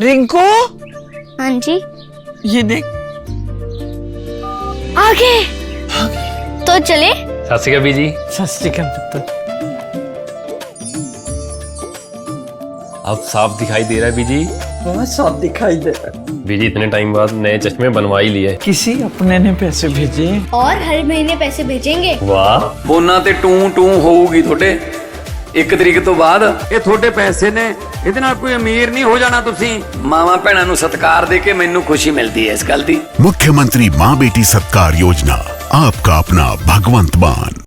रिंकू, हाँ जी। ये देख। आगे तो चले। सत श्री अकाल बीजी। सत श्री अकाल पुत्र। अब साफ दिखाई दे रहा है बीजी। बहुत साफ दिखाई दे रहा है। बीजी इतने टाइम बाद नए चश्मे बनवा ही लिए। किसी अपने ने पैसे भेजे और हर महीने पैसे भेजेंगे। वाह। फोना ते टू होਊਗੀ ਤੁਹਾਡੇ 1 ਤਰੀਕ ਤੋਂ ਬਾਅਦ। ਇਹ ਤੁਹਾਡੇ ਪੈਸੇ ਨੇ, ਇਹਦੇ ਨਾਲ ਕੋਈ ਅਮੀਰ ਨਹੀਂ ਹੋ ਜਾਣਾ ਤੁਸੀਂ। ਮਾਵਾਂ ਭੈਣਾਂ ਨੂੰ ਸਤਿਕਾਰ ਦੇ ਕੇ ਮੈਨੂੰ ਖੁਸ਼ੀ ਮਿਲਦੀ ਹੈ ਇਸ ਗੱਲ ਦੀ। मुख्यमंत्री माँ बेटी सत्कार योजना, आपका अपना भगवंत मान।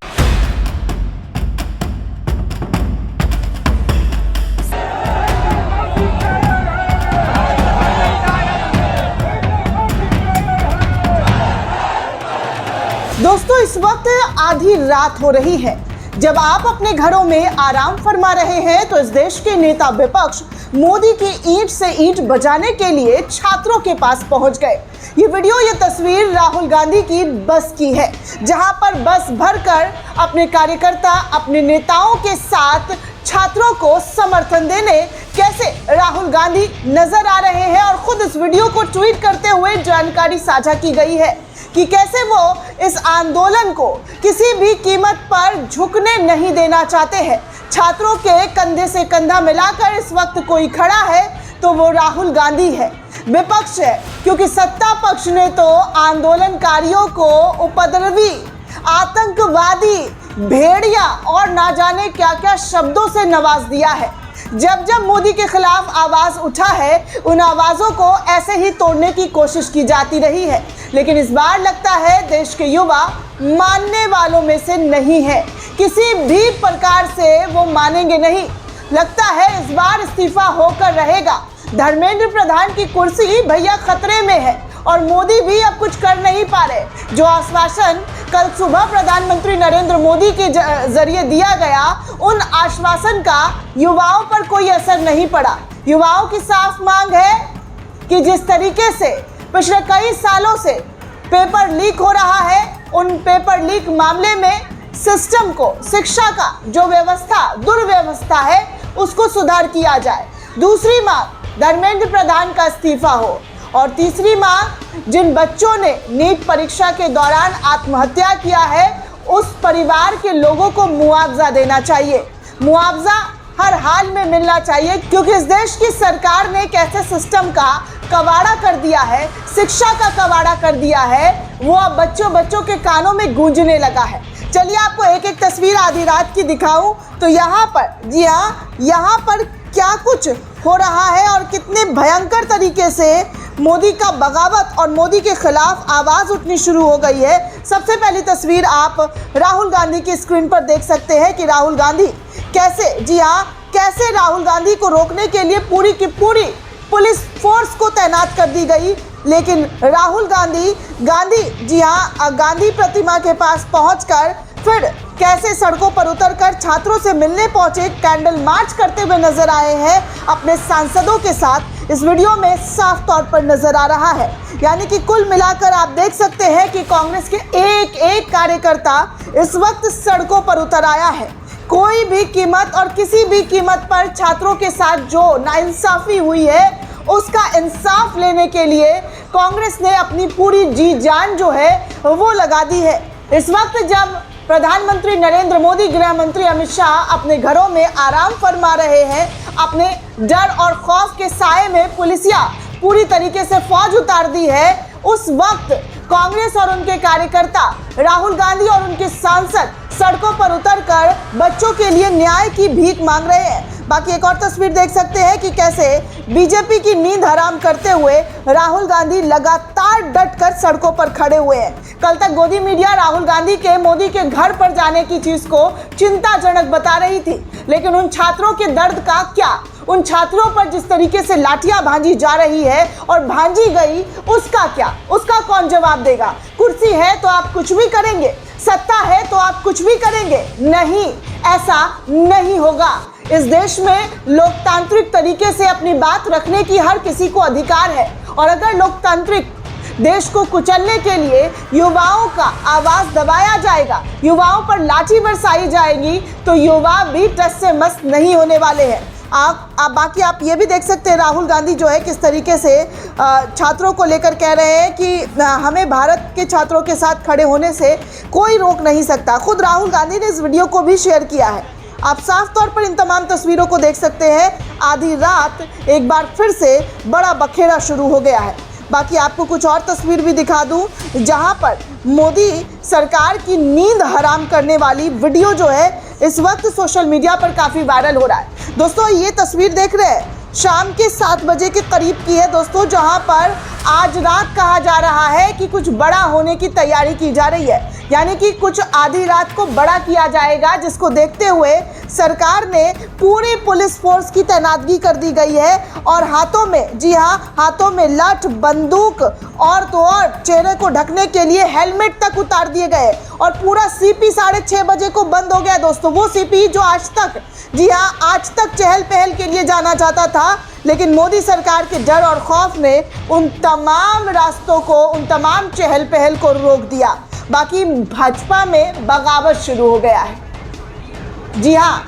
दोस्तों, इस वक्त आधी रात हो रही है। जब आप अपने घरों में आराम फरमा रहे हैं तो इस देश के नेता विपक्ष मोदी की ईंट से ईंट बजाने के लिए छात्रों के पास पहुंच गए। ये वीडियो, ये तस्वीर राहुल गांधी की बस की है, जहां पर बस भरकर अपने कार्यकर्ता, अपने नेताओं के साथ छात्रों को समर्थन देने कैसे राहुल गांधी नजर आ रहे हैं। और खुद इस वीडियो को ट्वीट करते हुए जानकारी साझा की गई है कि कैसे वो इस आंदोलन को किसी भी कीमत पर झुकने नहीं देना चाहते हैं। छात्रों के कंधे से कंधा मिलाकर इस वक्त कोई खड़ा है तो वो राहुल गांधी है। विपक्ष है क्योंकि सत्ता पक्ष ने तो आंदोलनकारियों को उपद्रवी, आतंकवादी, भेड़िया और ना जाने क्या क्या शब्दों से नवाज दिया है। जब जब मोदी के खिलाफ आवाज उठा है, उन आवाजों को ऐसे ही तोड़ने की कोशिश की जाती रही है। लेकिन इस बार लगता है देश के युवा मानने वालों में से नहीं है। किसी भी प्रकार से वो मानेंगे नहीं। लगता है इस बार इस्तीफा होकर रहेगा। धर्मेंद्र प्रधान की कुर्सी भैया खतरे में है और मोदी भी अब कुछ कर नहीं पा रहे। जो आश्वासन कल सुबह प्रधानमंत्री नरेंद्र मोदी के जरिए दिया गया, उन आश्वासन का युवाओं पर कोई असर नहीं पड़ा। युवाओं की साफ मांग है कि जिस तरीके से पिछले कई सालों से पेपर लीक हो रहा है, उन पेपर लीक मामले में सिस्टम को, शिक्षा का जो व्यवस्था, दुर्व्यवस्था है, उसको सुधार किया जाए। दूसरी मांग धर्मेंद्र प्रधान का इस्तीफा हो। और तीसरी मांग, जिन बच्चों ने नीट परीक्षा के दौरान आत्महत्या किया है, उस परिवार के लोगों को मुआवजा देना चाहिए। मुआवजा हर हाल में मिलना चाहिए क्योंकि इस देश की सरकार ने कैसे सिस्टम का कबाड़ा कर दिया है, शिक्षा का कबाड़ा कर दिया है, वो अब बच्चों के कानों में गूंजने लगा है। चलिए आपको एक एक तस्वीर आधी रात की दिखाऊं तो यहाँ पर, जी हाँ, यहाँ पर क्या कुछ हो रहा है और कितने भयंकर तरीके से मोदी का बगावत और मोदी के खिलाफ आवाज़ उठनी शुरू हो गई है। सबसे पहली तस्वीर आप राहुल गांधी की स्क्रीन पर देख सकते हैं कि राहुल गांधी कैसे, जी हाँ, कैसे राहुल गांधी को रोकने के लिए पूरी की पूरी पुलिस फोर्स को तैनात कर दी गई। लेकिन राहुल गांधी जी हाँ, गांधी प्रतिमा के पास पहुंचकर फिर कैसे सड़कों पर उतरकर छात्रों से मिलने पहुंचे, कैंडल मार्च करते हुए नजर आए हैं अपने सांसदों के साथ। इस वीडियो में साफ तौर पर नजर आ रहा है। यानी कि कुल मिलाकर आप देख सकते हैं कि कांग्रेस के एक एक कार्यकर्ता इस वक्त सड़कों पर उतर आया है। कोई भी कीमत और किसी भी कीमत पर छात्रों के साथ जो नाइंसाफी हुई है, उसका इंसाफ लेने के लिए कांग्रेस ने अपनी पूरी जी जान जो है वो लगा दी है। इस वक्त जब प्रधानमंत्री नरेंद्र मोदी, गृह मंत्री अमित शाह अपने घरों में आराम फरमा रहे हैं, अपने डर और खौफ के साए में पुलिसिया पूरी तरीके से फौज उतार दी है, उस वक्त कांग्रेस और उनके कार्यकर्ता, राहुल गांधी और उनके सांसद सड़कों पर उतरकर बच्चों के लिए न्याय की भीख मांग रहे हैं। बाकी एक और तस्वीर देख सकते हैं कि कैसे बीजेपी की नींद हराम करते हुए राहुल गांधी लगातार डटकर सड़कों पर खड़े हुए हैं। कल तक गोदी मीडिया राहुल गांधी के मोदी के घर पर जाने की चीज को चिंताजनक बता रही थी, लेकिन उन छात्रों के दर्द का क्या, उन छात्रों पर जिस तरीके से लाठियां भांजी जा रही है और भांजी गई, उसका क्या, उसका कौन जवाब देगा। कुर्सी है तो आप कुछ भी करेंगे, सत्ता है तो आप कुछ भी करेंगे, नहीं, ऐसा नहीं होगा। इस देश में लोकतांत्रिक तरीके से अपनी बात रखने की हर किसी को अधिकार है और अगर लोकतांत्रिक देश को कुचलने के लिए युवाओं का आवाज दबाया जाएगा, युवाओं पर लाठी बरसाई जाएगी, तो युवा भी टस से मस नहीं होने वाले हैं। बाकी आप ये भी देख सकते हैं राहुल गांधी जो है किस तरीके से छात्रों को लेकर कह रहे हैं कि हमें भारत के छात्रों के साथ खड़े होने से कोई रोक नहीं सकता। खुद राहुल गांधी ने इस वीडियो को भी शेयर किया है। आप साफ तौर पर इन तमाम तस्वीरों को देख सकते हैं। आधी रात एक बार फिर से बड़ा बखेड़ा शुरू हो गया है। बाकी आपको कुछ और तस्वीर भी दिखा दूं जहां पर मोदी सरकार की नींद हराम करने वाली वीडियो जो है इस वक्त सोशल मीडिया पर काफ़ी वायरल हो रहा है। दोस्तों ये तस्वीर देख रहे हैं शाम के 7 बजे के करीब की है दोस्तों, जहां पर आज रात कहा जा रहा है कि कुछ बड़ा होने की तैयारी की जा रही है, यानी कि कुछ आधी रात को बड़ा किया जाएगा, जिसको देखते हुए सरकार ने पूरी पुलिस फोर्स की तैनातगी कर दी गई है और हाथों में, जी हाँ, हाथों में लाठ, बंदूक और तो और चेहरे को ढकने के लिए हेलमेट तक उतार दिए गए और पूरा सीपी 6:30 बजे को बंद हो गया दोस्तों। वो सीपी जो आज तक, जी हाँ, आज तक चहल पहल के लिए जाना जाता था, लेकिन मोदी सरकार के डर और खौफ ने उन तमाम रास्तों को, उन तमाम चहल पहल को रोक दिया। बाकी भाजपा में बगावत शुरू हो गया है। जी हाँ,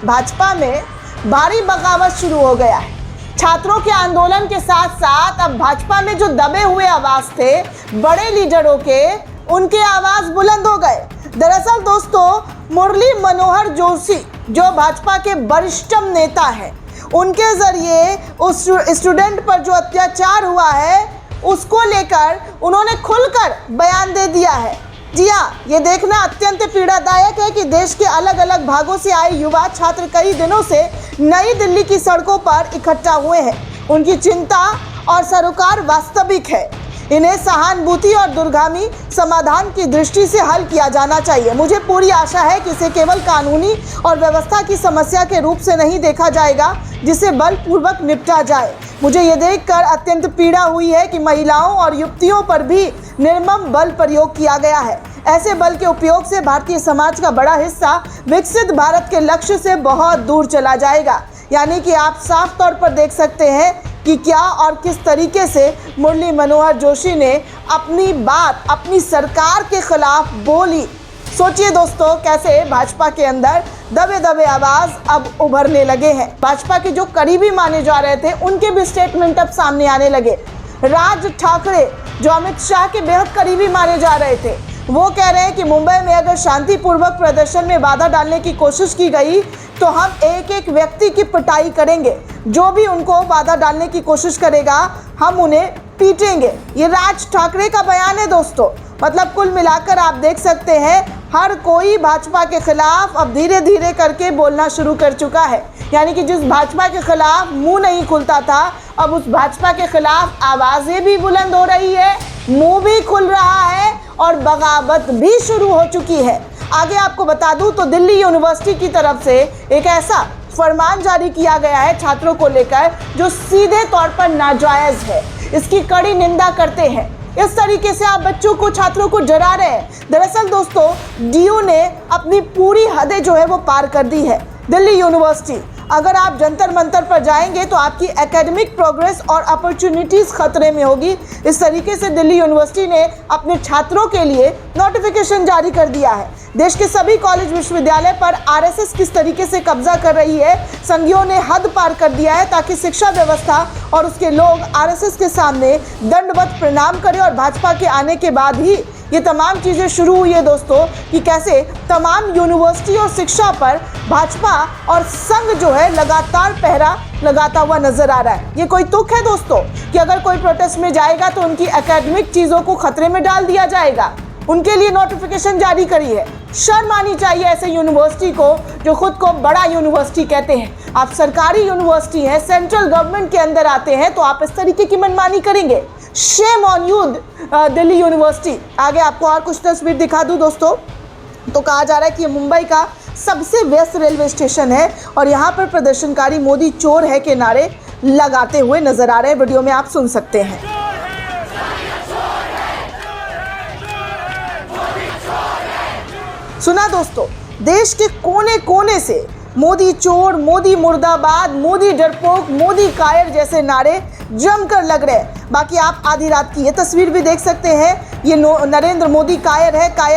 भाजपा में भारी बगावत शुरू हो गया है। छात्रों के आंदोलन के साथ साथ अब भाजपा में जो दबे हुए आवाज थे बड़े लीडरों के, उनके आवाज बुलंद हो गए। दरअसल दोस्तों मुरली मनोहर जोशी जो भाजपा के वरिष्ठतम नेता हैं, उनके जरिए उस स्टूडेंट पर जो अत्याचार हुआ है उसको लेकर उन्होंने खुलकर बयान दे दिया है। जी हाँ, ये देखना अत्यंत पीड़ादायक है कि देश के अलग अलग भागों से आए युवा छात्र कई दिनों से नई दिल्ली की सड़कों पर इकट्ठा हुए हैं। उनकी चिंता और सरोकार वास्तविक है। इन्हें सहानुभूति और दूरगामी समाधान की दृष्टि से हल किया जाना चाहिए। मुझे पूरी आशा है कि इसे केवल कानूनी और व्यवस्था की समस्या के रूप से नहीं देखा जाएगा जिसे बलपूर्वक निपटा जाए। मुझे ये देखकर अत्यंत पीड़ा हुई है कि महिलाओं और युवतियों पर भी निर्मम बल प्रयोग किया गया है। ऐसे बल के उपयोग से भारतीय समाज का बड़ा हिस्सा विकसित भारत के लक्ष्य से बहुत दूर चला जाएगा। यानी कि आप साफ तौर पर देख सकते हैं कि क्या और किस तरीके से मुरली मनोहर जोशी ने अपनी बात अपनी सरकार के खिलाफ बोली। सोचिए दोस्तों कैसे भाजपा के अंदर दबे दबे आवाज अब उभरने लगे हैं। भाजपा के जो करीबी माने जा रहे थे उनके भी स्टेटमेंट अब सामने आने लगे। राज ठाकरे जो अमित शाह के बेहद करीबी माने जा रहे थे, वो कह रहे हैं कि मुंबई में अगर शांतिपूर्वक प्रदर्शन में बाधा डालने की कोशिश की गई तो हम एक एक व्यक्ति की पिटाई करेंगे। जो भी उनको बाधा डालने की कोशिश करेगा हम उन्हें पीटेंगे। ये राज ठाकरे का बयान है दोस्तों। मतलब कुल मिलाकर आप देख सकते हैं हर कोई भाजपा के खिलाफ अब धीरे धीरे करके बोलना शुरू कर चुका है। यानी कि जिस भाजपा के खिलाफ मुंह नहीं खुलता था, अब उस भाजपा के खिलाफ आवाज़ें भी बुलंद हो रही है, मुंह भी खुल रहा है और बगावत भी शुरू हो चुकी है। आगे आपको बता दूं तो दिल्ली यूनिवर्सिटी की तरफ से एक ऐसा फरमान जारी किया गया है छात्रों को लेकर जो सीधे तौर पर नाजायज़ है। इसकी कड़ी निंदा करते हैं। इस तरीके से आप बच्चों को, छात्रों को डरा रहे हैं। दरअसल दोस्तों डीयू ने अपनी पूरी हदें जो है वो पार कर दी है। दिल्ली यूनिवर्सिटी, अगर आप जंतर मंतर पर जाएंगे तो आपकी एकेडमिक प्रोग्रेस और अपॉर्चुनिटीज़ खतरे में होगी। इस तरीके से दिल्ली यूनिवर्सिटी ने अपने छात्रों के लिए नोटिफिकेशन जारी कर दिया है। देश के सभी कॉलेज विश्वविद्यालय पर आरएसएस किस तरीके से कब्जा कर रही है, संघियों ने हद पार कर दिया है ताकि शिक्षा व्यवस्था और उसके लोग आरएसएस के सामने दंडवत प्रणाम करें। और भाजपा के आने के बाद ही ये तमाम चीज़ें शुरू हुई है दोस्तों कि कैसे तमाम यूनिवर्सिटी और शिक्षा पर भाजपा और संघ जो है लगातार पहरा लगाता हुआ नजर आ रहा है। ये कोई तुक है दोस्तों कि अगर कोई प्रोटेस्ट में जाएगा तो उनकी एकेडमिक चीज़ों को खतरे में डाल दिया जाएगा। उनके लिए नोटिफिकेशन जारी करी है। शर्म आनी चाहिए ऐसे यूनिवर्सिटी को जो खुद को बड़ा यूनिवर्सिटी कहते हैं। आप सरकारी यूनिवर्सिटी हैं, सेंट्रल गवर्नमेंट के अंदर आते हैं, तो आप इस तरीके की मनमानी करेंगे। Shame on you Delhi university. आगे आपको और कुछ तस्वीर दिखा दूं दोस्तों, तो कहा जा रहा है कि ये मुंबई का सबसे व्यस्त रेलवे स्टेशन है और यहाँ पर प्रदर्शनकारी मोदी चोर है के नारे लगाते हुए नजर आ रहे हैं। वीडियो में आप सुन सकते हैं। सुना दोस्तों, देश के कोने कोने से मोदी चोर, मोदी मुर्दाबाद, मोदी डरपोक, मोदी कायर जैसे नारे जमकर लग रहे हैं। बाकी आप आधी रात की ये तस्वीर भी देख सकते हैं। ये नरेंद्र मोदी कायर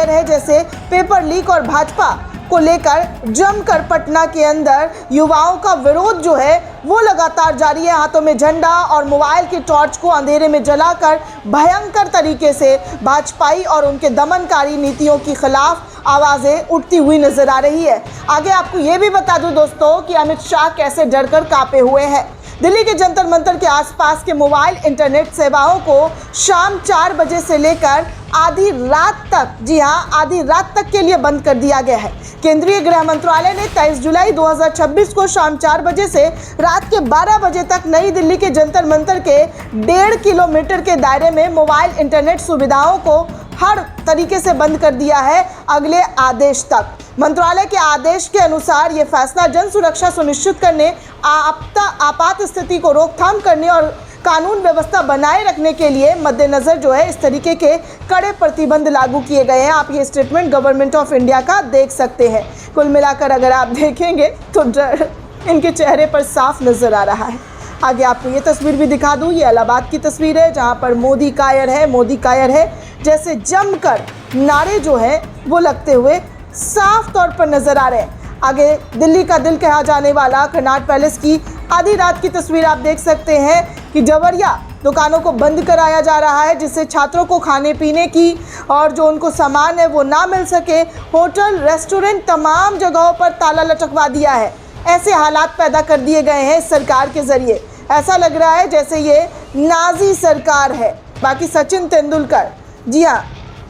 है जैसे पेपर लीक और भाजपा को लेकर जमकर पटना के अंदर युवाओं का विरोध जो है वो लगातार जारी है। हाथों में झंडा और मोबाइल की टॉर्च को अंधेरे में जलाकर भयंकर तरीके से भाजपाई और उनके दमनकारी नीतियों के खिलाफ आवाज़ें उठती हुई नजर आ रही है। आगे आपको ये भी बता दूं दोस्तों कि अमित शाह कैसे डरकर कांपे हुए हैं। दिल्ली के जंतर मंतर के आसपास के मोबाइल इंटरनेट सेवाओं को शाम 4 बजे से लेकर आधी रात तक, जी हाँ, आधी रात तक के लिए बंद कर दिया गया है। केंद्रीय गृह मंत्रालय ने 23 जुलाई 2026 को शाम 4 बजे से रात के 12 बजे तक नई दिल्ली के जंतर मंतर के 1.5 किलोमीटर के दायरे में मोबाइल इंटरनेट सुविधाओं को हर तरीके से बंद कर दिया है अगले आदेश तक। मंत्रालय के आदेश के अनुसार ये फैसला जन सुरक्षा सुनिश्चित करने, आपात स्थिति को रोकथाम करने और कानून व्यवस्था बनाए रखने के लिए मद्देनजर जो है इस तरीके के कड़े प्रतिबंध लागू किए गए हैं। आप ये स्टेटमेंट गवर्नमेंट ऑफ इंडिया का देख सकते हैं। कुल मिलाकर अगर आप देखेंगे तो डर इनके चेहरे पर साफ नजर आ रहा है। आगे आपको ये तस्वीर भी दिखा दूं, ये इलाहाबाद की तस्वीर है जहां पर मोदी कायर है, मोदी कायर है जैसे जमकर नारे जो है वो लगते हुए साफ तौर पर नजर आ रहे हैं। आगे दिल्ली का दिल कहा जाने वाला कनॉट पैलेस की आधी रात की तस्वीर आप देख सकते हैं कि जबरिया दुकानों को बंद कराया जा रहा है जिससे छात्रों को खाने पीने की और जो उनको सामान है वो ना मिल सके। होटल, रेस्टोरेंट, तमाम जगहों पर ताला लटकवा दिया है। ऐसे हालात पैदा कर दिए गए हैं सरकार के जरिए। ऐसा लग रहा है जैसे ये नाजी सरकार है। बाकी सचिन तेंदुलकर, जी हाँ,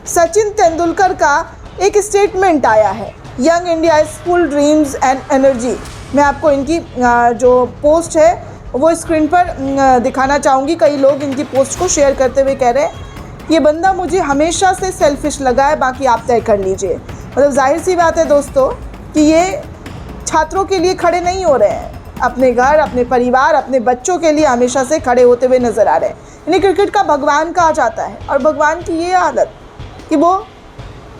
सचिन तेंदुलकर का एक स्टेटमेंट आया है, young India school dreams and energy. मैं आपको इनकी जो पोस्ट है वो स्क्रीन पर दिखाना चाहूँगी। कई लोग इनकी पोस्ट को शेयर करते हुए कह रहे हैं ये बंदा मुझे हमेशा से सेल्फिश लगा है, बाकी आप तय कर लीजिए। मतलब जाहिर सी बात है दोस्तों कि ये छात्रों के लिए खड़े नहीं हो रहे हैं, अपने घर, अपने परिवार, अपने बच्चों के लिए हमेशा से खड़े होते हुए नज़र आ रहे हैं। इन्हें क्रिकेट का भगवान कहा जाता है और भगवान की ये आदत कि वो,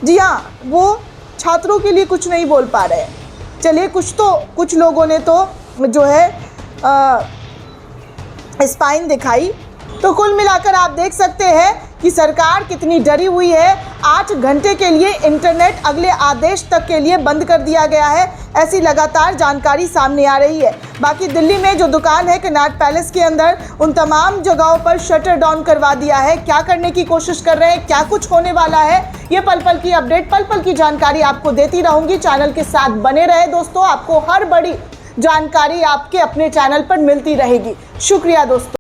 जी हाँ, वो छात्रों के लिए कुछ नहीं बोल पा रहे हैं। चलिए कुछ लोगों ने तो जो है स्पाइन दिखाई। तो कुल मिलाकर आप देख सकते हैं कि सरकार कितनी डरी हुई है। 8 घंटे के लिए इंटरनेट अगले आदेश तक के लिए बंद कर दिया गया है, ऐसी लगातार जानकारी सामने आ रही है। बाकी दिल्ली में जो दुकान है कनॉट पैलेस के अंदर, उन तमाम जगहों पर शटर डाउन करवा दिया है। क्या करने की कोशिश कर रहे हैं, क्या कुछ होने वाला है, ये पल पल की अपडेट, पल पल की जानकारी आपको देती रहूंगी। चैनल के साथ बने रहे दोस्तों, आपको हर बड़ी जानकारी आपके अपने चैनल पर मिलती रहेगी। शुक्रिया दोस्तों।